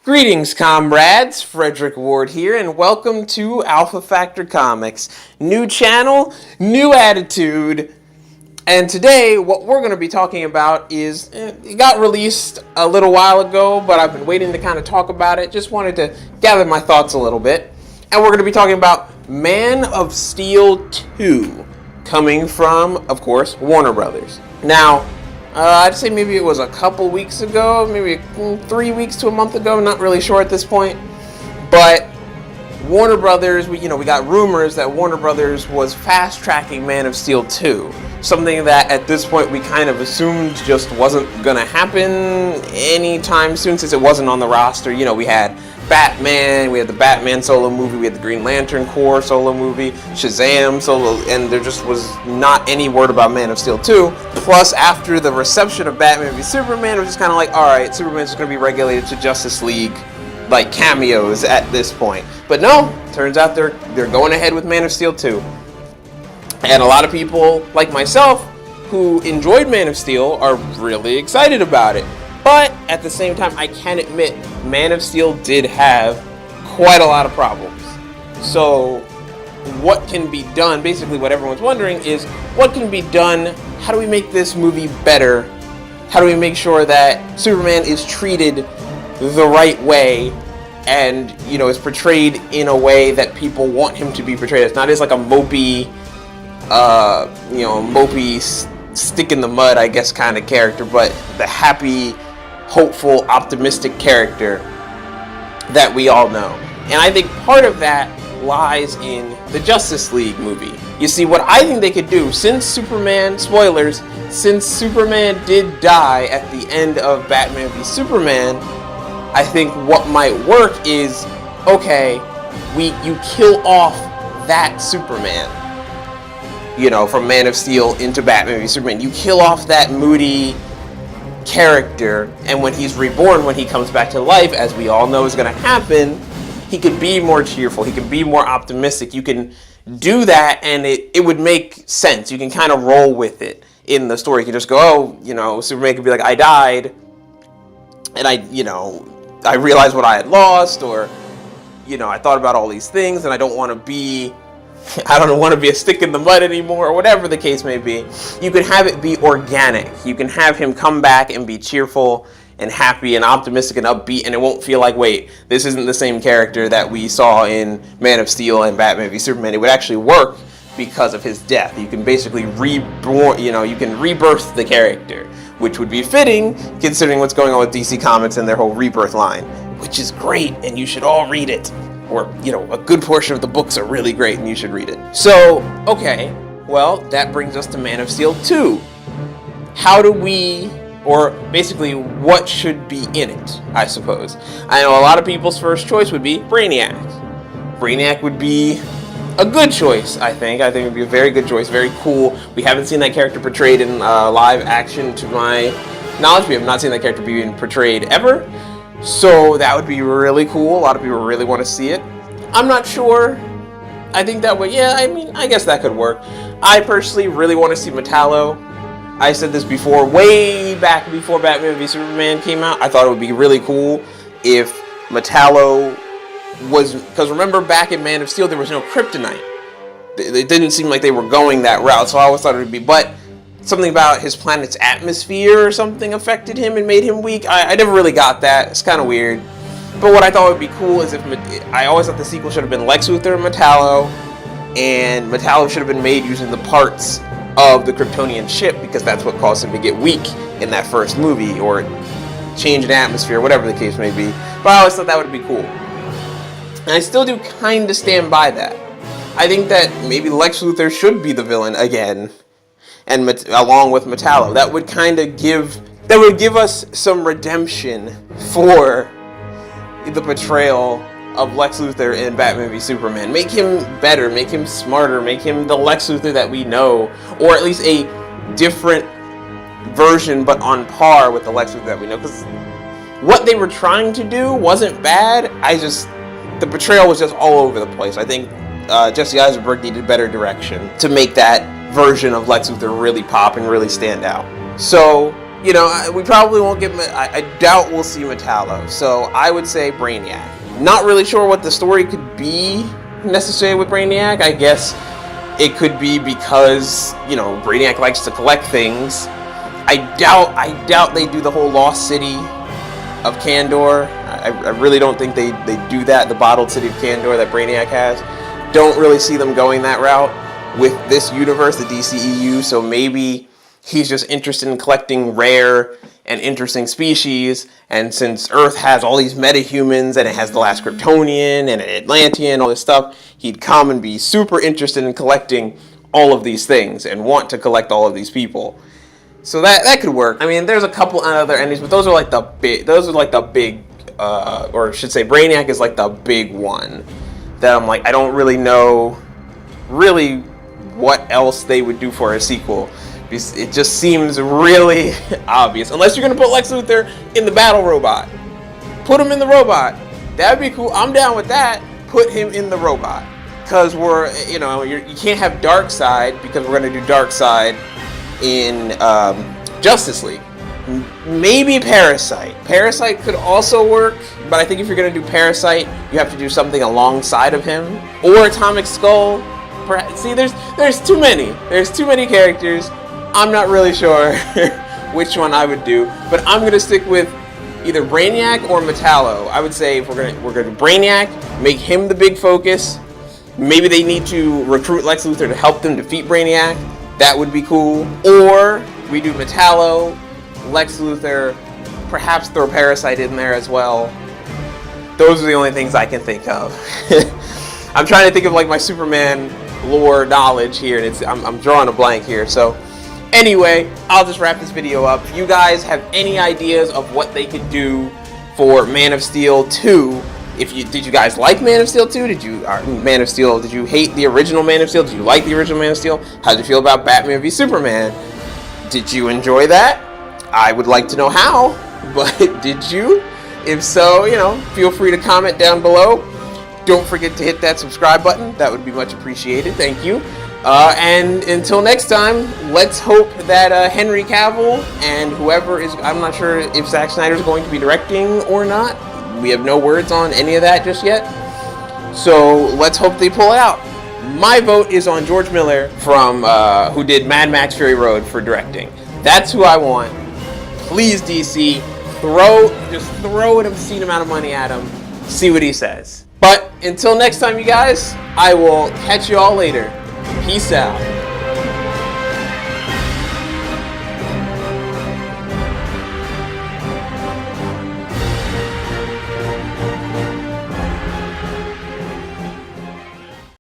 Greetings, comrades. Frederick Ward here, and welcome to Alpha Factor Comics. New channel, new attitude. And today, what we're going to be talking about is, it got released a little while ago, but I've been waiting to kind of talk about it. Just wanted to gather my thoughts a little bit. And we're going to be talking about Man of Steel 2, coming from, of course, Warner Brothers. Now, I'd say maybe it was a couple weeks ago, maybe 3 weeks to a month ago, not really sure at this point. But Warner Brothers, we got rumors that Warner Brothers was fast-tracking Man of Steel 2. Something that at this point we kind of assumed just wasn't going to happen anytime soon since it wasn't on the roster. We had Batman, we had the Batman solo movie, we had the Green Lantern Corps solo movie, Shazam solo, and there just was not any word about Man of Steel 2. Plus, after the reception of Batman v Superman, it was just kind of like, alright, Superman's just going to be regulated to Justice League, like, cameos at this point. But no, turns out they're going ahead with Man of Steel 2. And a lot of people, like myself, who enjoyed Man of Steel are really excited about it. But at the same time, I can admit, Man of Steel did have quite a lot of problems. So, what can be done, basically what everyone's wondering is, what can be done? How do we make this movie better? How do we make sure that Superman is treated the right way and, is portrayed in a way that people want him to be portrayed as? Not as like a mopey, stick in the mud, I guess, kind of character, but the happy, hopeful, optimistic character that we all know. And I think part of that lies in the Justice League movie. You see, what I think they could do, since Superman did die at the end of Batman v Superman, I think what might work is, okay, you kill off that Superman, from Man of Steel into Batman v Superman. You kill off that moody character, and when he's reborn, when he comes back to life, as we all know is going to happen, he could be more cheerful, he could be more optimistic. You can do that, and it would make sense. You can kind of roll with it in the story. You can just go, Superman could be like, I died, and I realized what I had lost, or, I thought about all these things, and I don't want to be a stick in the mud anymore, or whatever the case may be. You can have it be organic. You can have him come back and be cheerful and happy and optimistic and upbeat, and it won't feel like, wait, this isn't the same character that we saw in Man of Steel and Batman v Superman. It would actually work because of his death. You can basically reborn, you can rebirth the character, which would be fitting considering what's going on with DC Comics and their whole rebirth line, which is great, and you should all read it. Or, a good portion of the books are really great and you should read it. So, okay, well, that brings us to Man of Steel 2. How do we, or basically, what should be in it, I suppose? I know a lot of people's first choice would be Brainiac. Brainiac would be a good choice, I think. I think it would be a very good choice, very cool. We haven't seen that character portrayed in live action, to my knowledge. We have not seen that character being portrayed ever. So that would be really cool. A lot of people really want to see it. I'm not sure. I think that would, I guess that could work. I personally really want to see Metallo. I said this before, way back before Batman v Superman came out. I thought it would be really cool if Metallo was, because remember back in Man of Steel there was no kryptonite. It didn't seem like they were going that route, so I always thought it would be, but something about his planet's atmosphere or something affected him and made him weak. I never really got that. It's kind of weird. But what I thought would be cool is I always thought the sequel should have been Lex Luthor and Metallo should have been made using the parts of the Kryptonian ship, because that's what caused him to get weak in that first movie, or change in atmosphere, whatever the case may be. But I always thought that would be cool. And I still do kind of stand by that. I think that maybe Lex Luthor should be the villain again, and along with Metallo. That would give us some redemption for the portrayal of Lex Luthor in Batman v Superman. Make him better, make him smarter, make him the Lex Luthor that we know, or at least a different version but on par with the Lex Luthor that we know. Because what they were trying to do wasn't bad, the portrayal was just all over the place. I think Jesse Eisenberg needed better direction to make that version of Lex Luthor really pop and really stand out. So, you know, we probably won't get, I doubt we'll see Metallo. So I would say Brainiac. Not really sure what the story could be necessarily with Brainiac. I guess it could be because, you know, Brainiac likes to collect things. I doubt they do the whole Lost City of Kandor. I really don't think they do that, the bottled city of Kandor that Brainiac has. Don't really see them going that route with this universe, the DCEU, so maybe he's just interested in collecting rare and interesting species, and since Earth has all these metahumans, and it has the last Kryptonian, and an Atlantean, all this stuff, he'd come and be super interested in collecting all of these things, and want to collect all of these people. So that could work. I mean, there's a couple other endings, but those are like the big, or I should say Brainiac is like the big one that I'm like, I don't really know really what else they would do for a sequel. It just seems really obvious. Unless you're going to put Lex Luthor in the battle robot. Put him in the robot. That'd be cool. I'm down with that. Put him in the robot. Because we're, you know, you can't have Darkseid because we're going to do Darkseid in Justice League. Maybe Parasite. Parasite could also work, but I think if you're going to do Parasite, you have to do something alongside of him. Or Atomic Skull. See, there's too many. There's too many characters. I'm not really sure which one I would do, but I'm going to stick with either Brainiac or Metallo. I would say if we're going to Brainiac, make him the big focus. Maybe they need to recruit Lex Luthor to help them defeat Brainiac. That would be cool. Or we do Metallo, Lex Luthor, perhaps throw Parasite in there as well. Those are the only things I can think of. I'm trying to think of like my Superman lore knowledge here, and I'm drawing a blank here. So anyway, I'll just wrap this video up. If you guys have any ideas of what they could do for Man of Steel 2, did you guys like Man of Steel 2? Did you hate the original Man of Steel? Did you like the original Man of Steel? How did you feel about Batman v Superman? Did you enjoy that? I would like to know how, but did you? If so, you know, feel free to comment down below. Don't forget to hit that subscribe button. That would be much appreciated. Thank you. And until next time, let's hope that Henry Cavill and whoever is, I'm not sure if Zack Snyder is going to be directing or not. We have no words on any of that just yet. So let's hope they pull it out. My vote is on George Miller from who did Mad Max Fury Road for directing. That's who I want. Please, DC, just throw an obscene amount of money at him. See what he says. But until next time, you guys, I will catch you all later. Peace out.